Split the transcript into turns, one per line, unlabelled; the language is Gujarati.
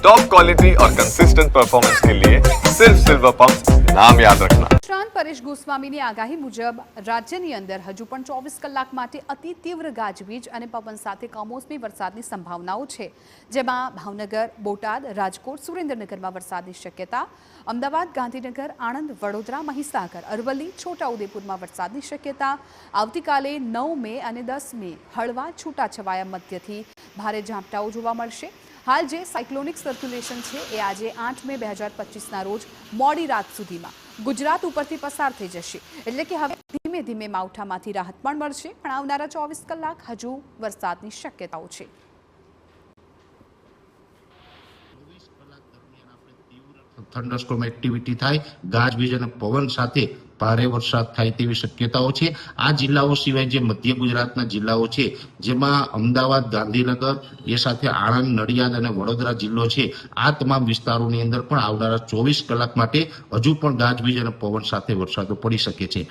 टॉप क्वालिटी और कंसिस्टेंट परफॉर्मेंस के लिए सिर्फ सिल्वर पंप नाम याद रखना।
નિષ્ણાંત પરેશ ગોસ્વામીની આગાહી મુજબ રાજ્યની અંદર હજુ પણ 24 કલાક માટે અતિ તીવ્ર ગાજવીજ અને પવન સાથે કમોસમી વરસાદની સંભાવનાઓ છે, જેમાં ભાવનગર, બોટાદ, રાજકોટ, સુરેન્દ્રનગરમાં વરસાદની શક્યતા, અમદાવાદ, ગાંધીનગર, આણંદ, વડોદરા, મહીસાગર, અરવલ્લી, છોટાઉદેપુરમાં વરસાદની શક્યતા, આવતીકાલે 9 મે અને 10 મે હળવા છૂટાછવાયા મધ્યથી ભારે ઝાપટાઓ જોવા મળશે। હાલ જે સાયક્લોનિક સર્ક્યુલેશન છે એ આજે 8 મે 2025ના રોજ મોડી રાત સુધીમાં ગુજરાત ઉપરથી પસાર થઈ જશે, એટલે કે હવે ધીમે ધીમે માવઠામાંથી રાહત પણ મળશે, પણ આવનારા 24 કલાક હજુ વરસાદની શક્યતાઓ છે।
થંડરસ્ટોર્મ એક્ટિવિટી થાય, ગાજવીજ અને પવન સાથે ભારે વરસાદ થાય તેવી શક્યતાઓ છે। આ જિલ્લાઓ સિવાય જે મધ્ય ગુજરાતના જિલ્લાઓ છે, જેમાં અમદાવાદ, ગાંધીનગર, એ સાથે આણંદ, નડિયાદ અને વડોદરા જિલ્લો છે, આ તમામ વિસ્તારોની અંદર પણ આવનારા 24 કલાક માટે હજુ પણ ગાજવીજ અને પવન સાથે વરસાદો પડી શકે છે।